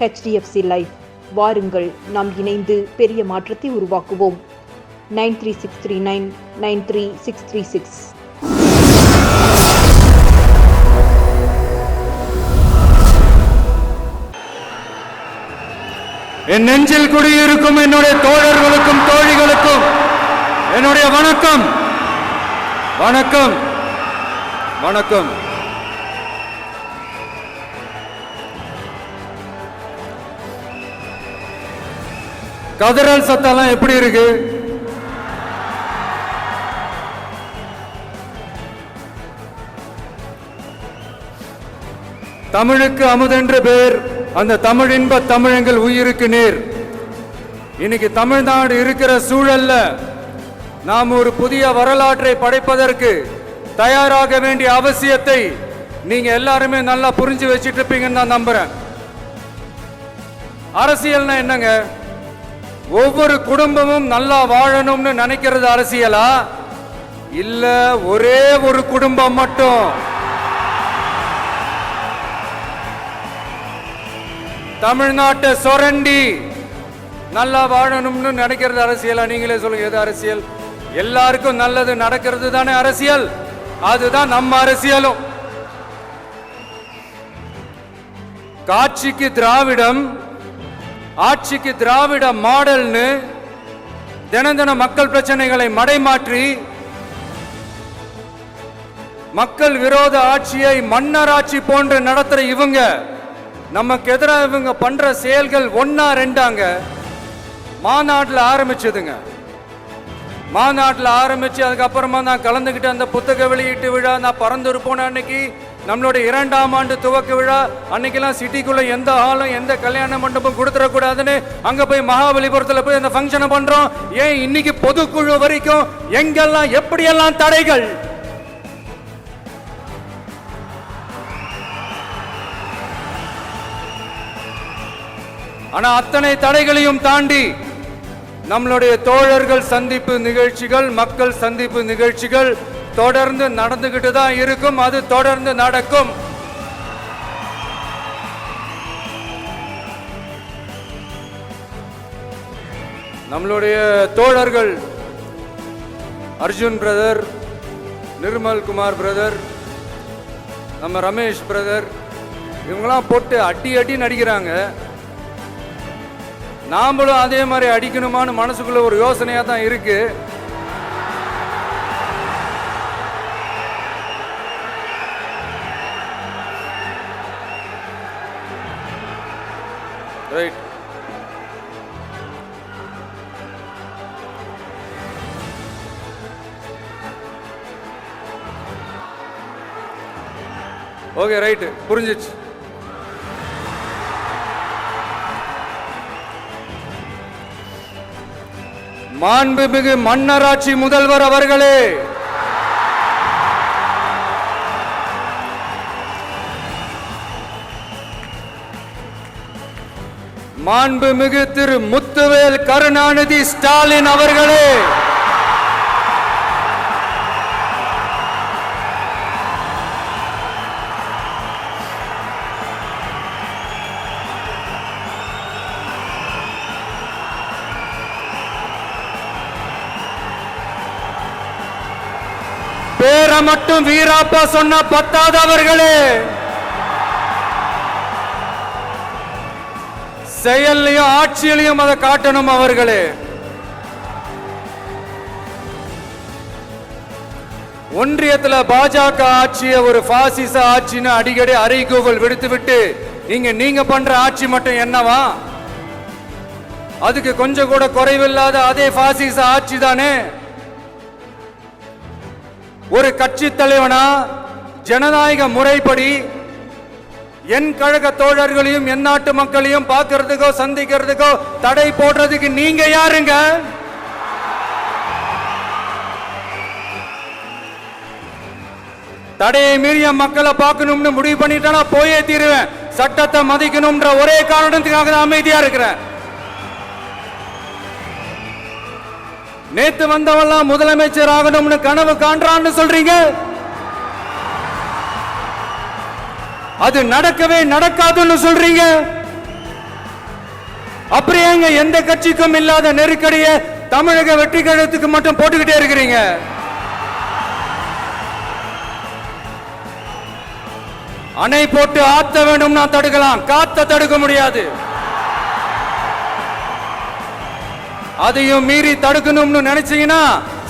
HDFC life. வாருங்கள், நாம் இணைந்து பெரிய மாற்றத்தை உருவாக்குவோம். 9363993636. என் நெஞ்சில் குடியிருக்கும் என்னுடைய தோழர்களுக்கும் தோழிகளுக்கும் என்னுடைய வணக்கம். வணக்கம் வணக்கம். கதறல் சத்தம்லாம் எப்படி இருக்கு? தமிழுக்கு அமுதென்று பேர், அந்த தமிழ் இன்ப தமிழங்கள் உயிருக்கு நேர். இன்னைக்கு தமிழ்நாடு இருக்கிற சூழல்ல நாம் ஒரு புதிய வரலாற்றை படைப்பதற்கு தயாராக வேண்டிய அவசியத்தை நீங்க எல்லாருமே நல்லா புரிஞ்சு வச்சிட்டு இருப்பீங்கன்னு நான் நம்புறேன். அரசியல்னா என்னங்க? ஒவ்வொரு குடும்பமும் நல்லா வாழணும்னு நினைக்கிறது அரசியலா? இல்ல ஒரே ஒரு குடும்பம் மட்டும் தமிழ்நாட்டை சொரண்டி நல்லா வாழணும்னு நினைக்கிறது அரசியலா? நீங்களே சொல்லுங்க, எது அரசியல்? எல்லாருக்கும் நல்லது நடக்கிறது தானே அரசியல். அதுதான் நம்ம அரசியலும். காட்சிக்கு திராவிடம், ஆட்சிக்கு திராவிட மாடல்னு தினம் தினம் மக்கள் பிரச்சனைகளை மடைமாற்றி மக்கள் விரோத ஆட்சியை மன்னராட்சி போன்று நடத்துற இவங்க, நமக்கு எதிராக இவங்க பண்ற செயல்கள் ஒன்னா ரெண்டாங்க. மாநாட்டில் ஆரம்பிச்சதுங்க. மாநாட்டில் ஆரம்பிச்சு அதுக்கப்புறமா நான் கலந்துக்கிட்ட அந்த புத்தக வெளியீட்டு விழா, நான் பறந்து போன அன்னைக்கு நம்மளுடைய 2ஆம் ஆண்டு துவக்க விழா அன்னைக்கெல்லாம் சிட்டிக்குள்ள எந்த ஹாலும் எந்த கல்யாண மண்டபம் கொடுத்துடக்கூடாதுன்னு அங்க போய் மகாபலிபுரத்தில் போய் அந்த ஃபங்க்ஷனை பண்றோம். ஏன் இன்னைக்கு பொதுக்குழு வரைக்கும் எங்கெல்லாம் எப்படியெல்லாம் தடைகள்? ஆனா அத்தனை தடைகளையும் தாண்டி நம்மளுடைய தோழர்கள் சந்திப்பு நிகழ்ச்சிகள், மக்கள் சந்திப்பு நிகழ்ச்சிகள் தொடர்ந்து நடந்துகிட்டு தான் இருக்கும். அது தொடர்ந்து நடக்கும். நம்மளுடைய தோழர்கள் அர்ஜுன் பிரதர், நிர்மல் குமார் பிரதர், நம்ம ரமேஷ் பிரதர், இவங்கெல்லாம் போட்டு அடி அடி நடிக்கிறாங்க. நாமளும் அதே மாதிரி அடிக்கணுமான்னு மனசுக்குள்ள ஒரு யோசனையா தான் இருக்கு. ரைட். ஓகே, ரைட், புரிஞ்சிச்சு. மாண்புமிகு மன்னராட்சி முதல்வர் அவர்களே, மாண்புமிகு திரு முத்துவேல் கருணாநிதி ஸ்டாலின் அவர்களே, பேரை மட்டும் வீராப்பா சொன்ன பத்தாதவர்களே, செயல்லையும் ஆட்சியிலையும் அதை காட்டணும் அவர்களே. ஒன்றியத்தில் பாஜக ஆட்சியை ஒரு பாசிச ஆட்சின்னு அடிக்கடி அறைகூவல் விடுத்துவிட்டு நீங்க பண்ற ஆட்சி மட்டும் என்னவா? அதுக்கு கொஞ்சம் கூட குறைவில்லாத அதே பாசிச ஆட்சி தானே. ஒரு கட்சி தலைவனா ஜனநாயக முறைப்படி என் கழக தோழர்களையும் என் நாட்டு மக்களையும் பார்க்கறதுக்கோ சந்திக்கிறதுக்கோ தடை போடுறதுக்கு நீங்க யாருங்க? தடையை மீறிய மக்களை பார்க்கணும்னு முடிவு பண்ணிட்டா போயே தீருவேன். சட்டத்தை மதிக்கணும்ன்ற ஒரே காரணத்துக்காக தான் அமைதியா இருக்கிறேன். நேத்து வந்தவெல்லாம் முதலமைச்சர் ஆகணும்னு கனவு காண்றான்னு சொல்றீங்க. அது நடக்கவே நடக்காதுன்னு சொல்றீங்க. அப்படியேங்க எந்த கட்சிக்கும் இல்லாத நெருக்கடியை தமிழக வெற்றி கழகத்துக்கு மட்டும் போட்டுக்கிட்டே இருக்கிறீங்க. அணை போட்டு ஆத்த வேண்டும்னா தடுக்கலாம், காத்த தடுக்க முடியாது. அதையும் மீறி தடுக்கணும்னு நினைச்சீங்கன்னா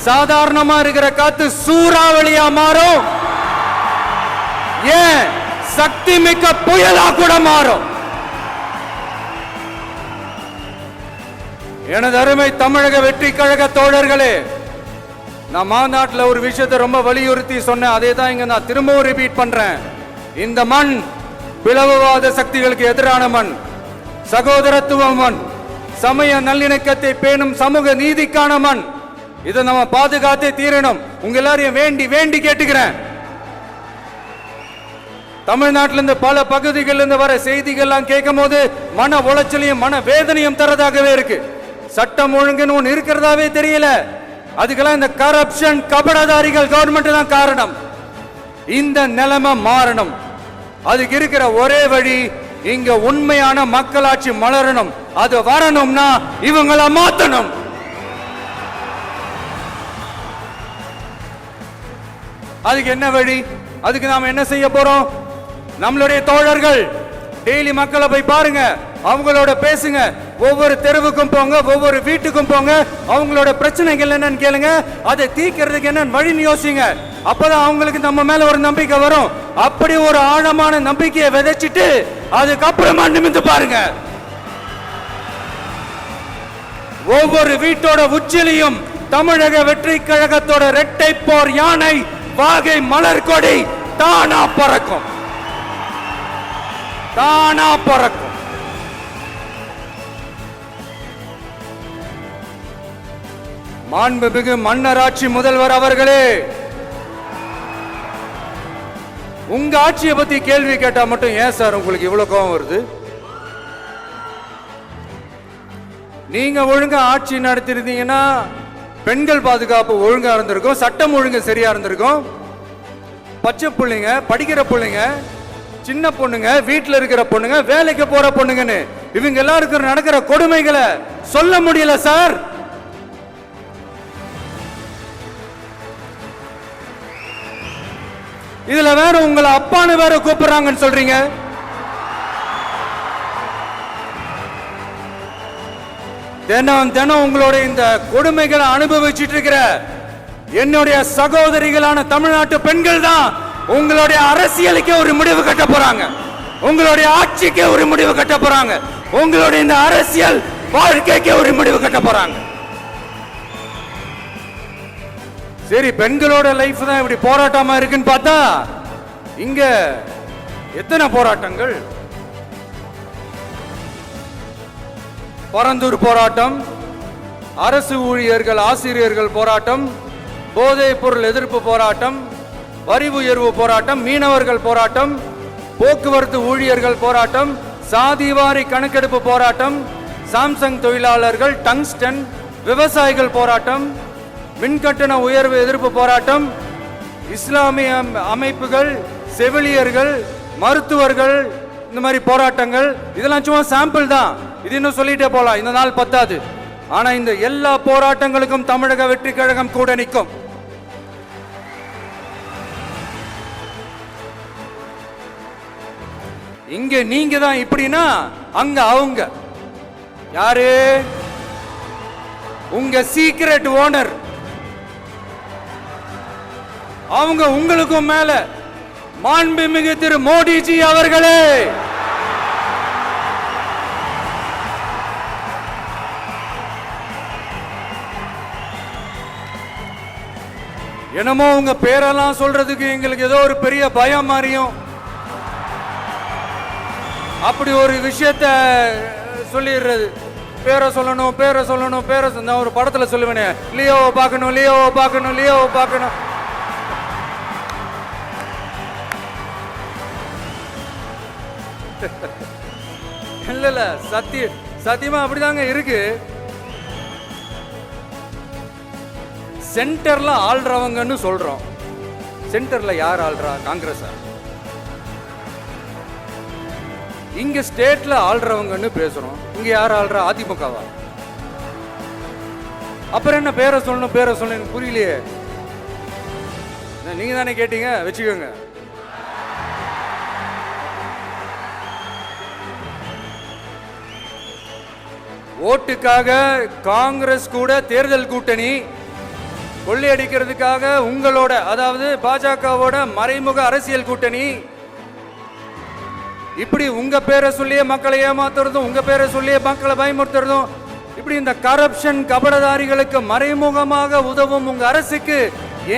சாதாரணமா இருக்கிற காத்து சூறாவளியா மாறும், ஏன் சக்தி மிக்க புயலா கூட மாறும். எனது அருமை தமிழக வெற்றி கழக தோழர்களே, நான் மாநாட்டில் ஒரு விஷயத்தை ரொம்ப வலியுறுத்தி சொன்னேன். அதே தான் இங்க நான் திரும்பவும் ரிப்பீட் பண்றேன். இந்த மண் பிளவுவாத சக்திகளுக்கு எதிரான மண், சகோதரத்துவ மண், சமய நல்லிணக்கத்தை பேணும் சமூக நீதிக்கான மண். இதை நம்ம பாதுகாத்தே தீரணும். உங்க எல்லாரையும் வேண்டி வேண்டி கேட்டுக்கிறேன். தமிழ்நாட்டிலிருந்து பல பகுதிகளிலிருந்து வர செய்திகள்லாம் கேட்கும் போது மன உளைச்சலையும் மன வேதனையும் தரதாகவே இருக்கு. சட்டம் ஒழுங்குன்னு ஒன்று இருக்கிறதாவே தெரியல. அதுக்கெல்லாம் இந்த கரப்ஷன் கபடதாரிகள் கவர்மெண்ட் தான் காரணம். இந்த நிலைமை மாறணும். அதுக்கு இருக்கிற ஒரே வழி, இங்க உண்மையான மக்களாட்சி மலரணும். அது வரணும்னா இவங்களை மாத்தணும். அதுக்கு என்ன வழி? அதுக்கு நாம என்ன செய்ய போறோம்? நம்மளுடைய தோழர்கள் டெய்லி மக்களை போய் பாருங்க, அவங்களோட பேசுங்க, ஒவ்வொரு தெருவுக்கும் போங்க, ஒவ்வொரு வீட்டுக்கும் போங்க, அவங்களோட பிரச்சனைகள் என்னன்னு கேளுங்க, அதை தீர்க்கிறதுக்கு என்னன்னு வழி யோசிங்க. அப்பதான் அவங்களுக்கு நம்ம மேல ஒரு நம்பிக்கை வரும். அப்படி ஒரு ஆழமான நம்பிக்கையை விதைச்சிட்டு அதுக்கப்புறமா நிமிந்து பாருங்க. ஒவ்வொரு வீட்டோட உச்சிலையும் தமிழக வெற்றி கழகத்தோட இரட்டை போர் யானை வாகை மலர் கொடி தானா பறக்கும், தானா பறக்கும். மாண்புமிகு மன்னராட்சி முதல்வர் அவர்களே, உங்க ஆட்சியை பத்தி கேள்வி கேட்டா மட்டும் ஏன் சார் உங்களுக்கு இவ்வளவு கோபம் வருது? நீங்க ஒழுங்கா ஆட்சி நடத்திருந்தீங்கன்னா பெண்கள் பாதுகாப்பு ஒழுங்கா இருந்திருக்கும், சட்டம் ஒழுங்கு சரியா இருந்திருக்கும். பச்சை பிள்ளைங்க, படிக்கிற பிள்ளைங்க, சின்ன பொண்ணுங்க, வீட்டுல இருக்கிற பொண்ணுங்க, வேலைக்கு போற பொண்ணுங்கன்னு இவங்க எல்லாருக்கும் நடக்கிற கொடுமைகளை சொல்ல முடியல சார். இதுல வேற உங்களை அப்பான்னு வேற கூப்பிடுறாங்கன்னு சொல்றீங்க. தினம் தினம் உங்களோட இந்த கொடுமைகளை அனுபவிச்சுட்டு இருக்கிற என்னுடைய சகோதரிகளான தமிழ்நாட்டு பெண்கள் தான் உங்களுடைய அரசியலுக்கு ஒரு முடிவு கட்ட போறாங்க, உங்களுடைய ஆட்சிக்கு ஒரு முடிவு கட்ட போறாங்க, உங்களுடைய இந்த அரசியல் வாழ்க்கைக்கு ஒரு முடிவு கட்ட போறாங்க. சரி, பெண்களோட லைஃப் தான் இப்படி போராட்டமா இருக்குன்னு பார்த்தா இங்க எத்தனை போராட்டங்கள்? பரந்தூர் போராட்டம், அரசு ஊழியர்கள் ஆசிரியர்கள் போராட்டம், போதைப் பொருள் எதிர்ப்பு போராட்டம், வரி உயர்வு போராட்டம், மீனவர்கள் போராட்டம், போக்குவரத்து ஊழியர்கள் போராட்டம், சாதிவாரி கணக்கெடுப்பு போராட்டம், சாம்சங் தொழிலாளர்கள், டங்ஸ்டன், விவசாயிகள் போராட்டம், மின்கட்டண உயர்வு எதிர்ப்பு போராட்டம், இஸ்லாமிய அமைப்புகள், செவிலியர்கள், மருத்துவர்கள், இந்த மாதிரி போராட்டங்கள். இதெல்லாம் சும்மா சாம்பிள் தான். இது இன்னும் சொல்லிட்டே போலாம், இந்த நாள் பத்தாது. ஆனா இந்த எல்லா போராட்டங்களுக்கும் தமிழக வெற்றி கழகம் கூட நிற்கும். இங்க நீங்க தான் இப்படின்னா அங்க அவங்க யாரு? உங்க சீக்ரெட் ஓனர். அவங்க உங்களுக்கும் மேல மாண்புமிகு திரு மோடிஜி அவர்களே, என்னமோ உங்க பேரெல்லாம் சொல்றதுக்கு எங்களுக்கு ஏதோ ஒரு பெரிய பயம் மாதிரியும் அப்படி ஒரு விஷயத்த சொல்லிடுறது. பேரை சொல்லணும், பேரை சொல்லணும், பேரை நான் ஒரு படத்துல சொல்லுவேனே, லியோவை பார்க்கணும், லியோவை பார்க்கணும், லியோவை பார்க்கணும். இல்ல இல்ல, சத்தியமா அப்படிதாங்க இருக்கு. சென்டர்ல ஆள்றவங்கன்னு சொல்றோம். சென்டர்ல யார் ஆள்றா? காங்கிரஸ். இங்க ஸ்டேட்ல ஆள்றவங்கன்னு பேசுறோம். இங்க யார் ஆள்ற? அதிமுகவா? அப்புறம் என்ன பேரை சொல்லணும் பேரை சொல்லணும் புரியலையே. நீங்க தானே கேட்டீங்க, வச்சுக்கோங்க. ஓட்டுக்காக காங்கிரஸ் கூட தேர்தல் கூட்டணி, கொள்ளையடிக்கிறதுக்காக உங்களோட, அதாவது பாஜகவோட மறைமுக அரசியல் கூட்டணி, இப்படி உங்க பேரை சொல்லியே மக்களை ஏமாத்துறதும், உங்க பேரை சொல்லியே மக்களை பயமுறுத்துறதும், இப்படி இந்த கரப்ஷன் கபடதாரிகளுக்கு மறைமுகமாக உதவும் உங்க அரசுக்கு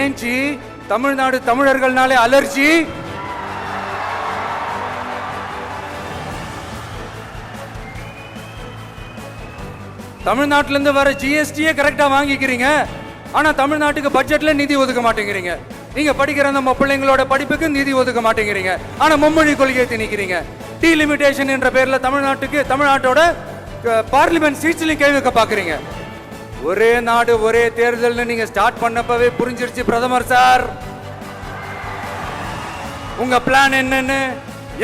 ஏஞ்சி தமிழ்நாடு தமிழர்கள்னாலே அலர்ஜி. தமிழ்நாட்டில இருந்து வர ஜிஎஸ்டியே கரெக்டா வாங்கிக்கிறீங்க, ஆனா தமிழ்நாட்டுக்கு பட்ஜெட்ல நிதி ஒதுக்க மாட்டேங்கிறீங்க. நீங்க படிக்கிற நம்ம பிள்ளைங்களோட படிப்புக்கு நிதி ஒதுக்க மாட்டேங்கிறீங்க, ஆனா மும்மொழி கொள்கையை திணிக்கிறீங்க. டீலிமிட்டேஷன் என்ற பேர்ல தமிழ்நாட்டோட பார்லிமெண்ட் சீட்ஸ்லயும் கை வைக்க பாக்குறீங்க. ஒரே நாடு ஒரே தேர்தல் நீங்க ஸ்டார்ட் பண்ணப்பவே புரிஞ்சிருச்சு பிரதமர் சார் உங்க பிளான் என்னன்னு,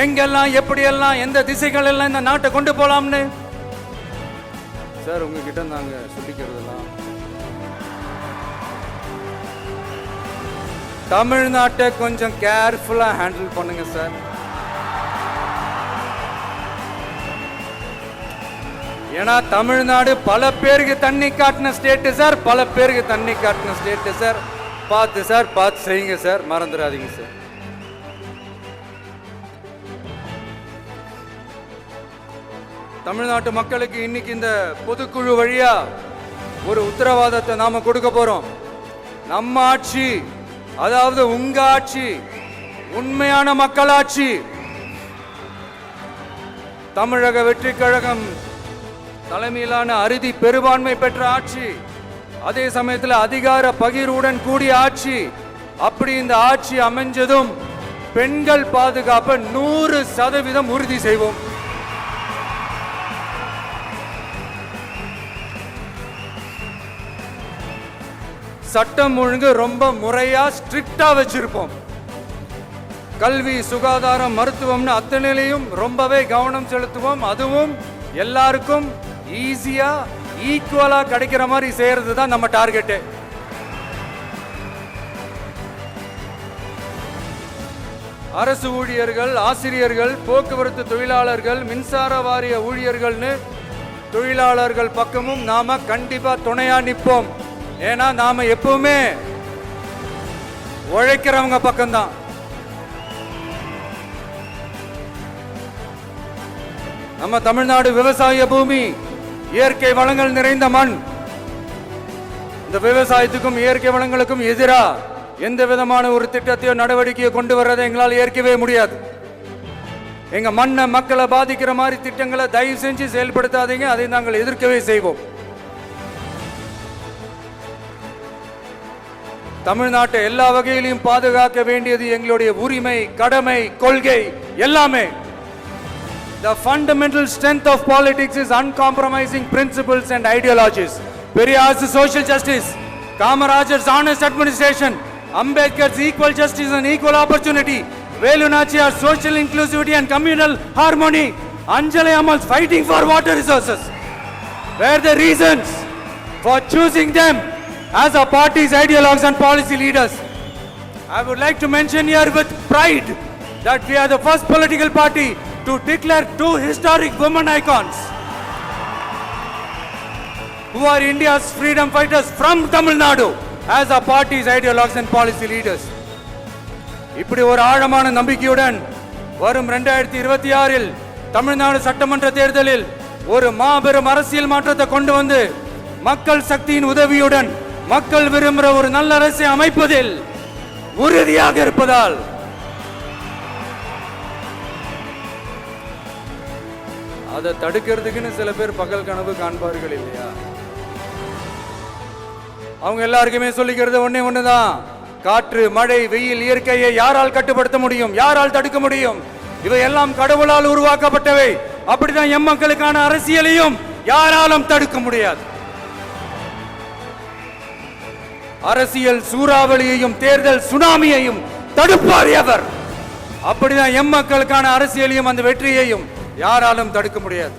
எங்கெல்லாம் எப்படியெல்லாம் எந்த திசைகள் எல்லாம் இந்த நாட்டை கொண்டு போலாம்னு. சார் உங்ககிட்ட நாங்க சொல்லிக்கிறதெல்லாம், தமிழ்நாட்டை கொஞ்சம் கேர்ஃபுல்லா ஹேண்டில் பண்ணுங்க சார். ஏன்னா தமிழ்நாடு பல பேருக்கு தண்ணி காட்டின ஸ்டேட் சார், பல பேருக்கு தண்ணி காட்டின ஸ்டேட் சார். பார்த்து சார், பார்த்து செய்யுங்க சார், மறந்துடாதீங்க சார். தமிழ்நாட்டு மக்களுக்கு இன்னைக்கு இந்த பொதுக்குழு வழியா ஒரு உத்தரவாதத்தை நாம கொடுக்க போறோம். நம்ம ஆட்சி, அதாவது உங்க ஆட்சி, உண்மையான மக்களாட்சி, தமிழக வெற்றி கழகம் தலைமையிலான அறுதி பெரும்பான்மை பெற்ற ஆட்சி, அதே சமயத்தில் அதிகார பகிர்வுடன் கூடிய ஆட்சி. அப்படி இந்த ஆட்சி அமைஞ்சதும் பெண்கள் பாதுகாப்பை 100% உறுதி செய்வோம். சட்டம் ஒழுங்கு ரொம்ப முறையா ஸ்ட்ரிக்டா வச்சிருப்போம். கல்வி, சுகாதாரம், மருத்துவம்னு அத்தனையிலையும் ரொம்பவே கவனம் செலுத்துவோம். அதுவும் எல்லாருக்கும் ஈஸியா ஈக்குவலா கிடைக்கிற மாதிரி செய்யறது தான் நம்ம டார்கெட். அரசு ஊழியர்கள், ஆசிரியர்கள், போக்குவரத்து தொழிலாளர்கள், மின்சார வாரிய ஊழியர்கள்னு தொழிலாளர்கள் பக்கமும் நாம கண்டிப்பா துணையா நிற்போம். ஏன்னா நாம எப்பவுமே உழைக்கிறவங்க பக்கம்தான். நம்ம தமிழ்நாடு விவசாய பூமி, இயற்கை வளங்கள் நிறைந்த மண். இந்த விவசாயத்துக்கும் இயற்கை வளங்களுக்கும் எதிரா எந்த விதமான ஒரு திட்டத்தையோ நடவடிக்கையோ கொண்டு வர்றதை எங்களால் ஏற்கவே முடியாது. எங்க மண்ணை, மக்களை பாதிக்கிற மாதிரி திட்டங்களை தயவு செஞ்சு செயல்படுத்தாதீங்க. அதை நாங்கள் எதிர்க்கவே செய்வோம். தமிழ்நாட்டை எல்லா வகையிலும் பாதுகாக்க வேண்டியது எங்களுடைய உரிமை, கடமை, கொள்கை எல்லாமே. The fundamental strength of politics is uncompromising principles and ideologies. Periyar's social justice, Kamarajar's honest administration, Ambedkar's equal justice and equal opportunity, Velu Nachiyar's social inclusivity and communal harmony, Anjali Ammal's fighting for water resources were the reasons for choosing them as our party's ideologues and policy leaders. I would like to mention here with pride that we are the first political party to declare two historic women icons who are India's freedom fighters from Tamil Nadu as our party's ideologues and policy leaders. இப்படி ஒரு ஆழமான நம்பிக்கையுடன் வரும் 2026 தமிழ்நாடு சட்டமன்ற தேர்தலில் ஒரு மாபெரும் அரசியல் மாற்றத்தை கொண்டு வந்து மக்கள் சக்தியின் உதவியுடன் மக்கள் விரும்புகிற ஒரு நல்ல அரசை அமைப்பதில் உறுதியாக இருப்பதால் அதை தடுக்கிறதுக்குன்னு சில பேர் பகல் கனவு காண்பார்கள் இல்லையா? அவங்க எல்லாருக்குமே சொல்லிக்கிறது ஒண்ணுதான், காற்று, மழை, வெயில், இயற்கையை யாரால் கட்டுப்படுத்த முடியும்? யாரால் தடுக்க முடியும்? இவை எல்லாம் கடவுளால் உருவாக்கப்பட்டவை. அப்படிதான் எம் மக்களுக்கான அரசியலையும் யாராலும் தடுக்க முடியாது. அரசியல் சூறாவளியையும் தேர்தல் சுனாமியையும் தடுப்பார் எவர். அப்படிதான் எம் மக்களுக்கான அரசியலையும் அந்த வெற்றியையும் யாராலும் தடுக்க முடியாது.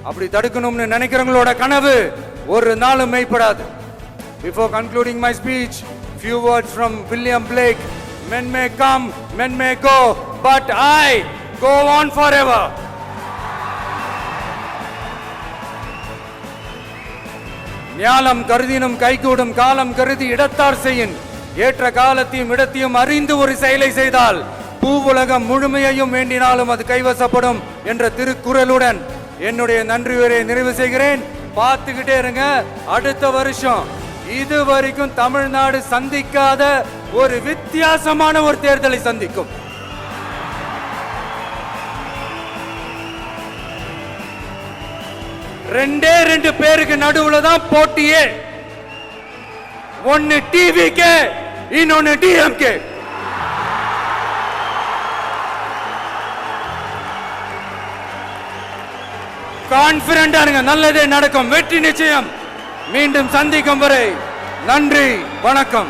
அப்படி தடுக்கணும்னு நினைக்கிறவங்களோட கனவு ஒரு நாளும் மெய்ப்படாது. Before concluding my speech, few words from William Blake. Men may come, men may go, but I go on forever. ஞாலம் கருதினும் கைகூடும் காலம் கருதி இடத்தார் செய்யின். ஏற்ற காலத்தையும் இடத்தையும் அறிந்து ஒரு செயலை செய்தால் பூவுலகம் முழுமையையும் வேண்டினாலும் அது கைவசப்படும் என்ற திருக்குறளுடன் என்னுடைய நன்றியுரை நிறைவு செய்கிறேன். பார்த்துக்கிட்டே இருங்க, அடுத்த வருஷம் இது வரைக்கும் தமிழ்நாடு சந்திக்காத ஒரு வித்தியாசமான ஒரு தேர்தலை சந்திக்கும். ரெண்டே ரெண்டு பேருக்கு நடுவுல தான் போட்டியே. ஒன்னு டிவிகே, இன்னொன்னு டிஎம்கே. கான்பிடண்டா இருங்க, நல்லதே நடக்கும், வெற்றி நிச்சயம். மீண்டும் சந்திக்கும் வரை நன்றி, வணக்கம்.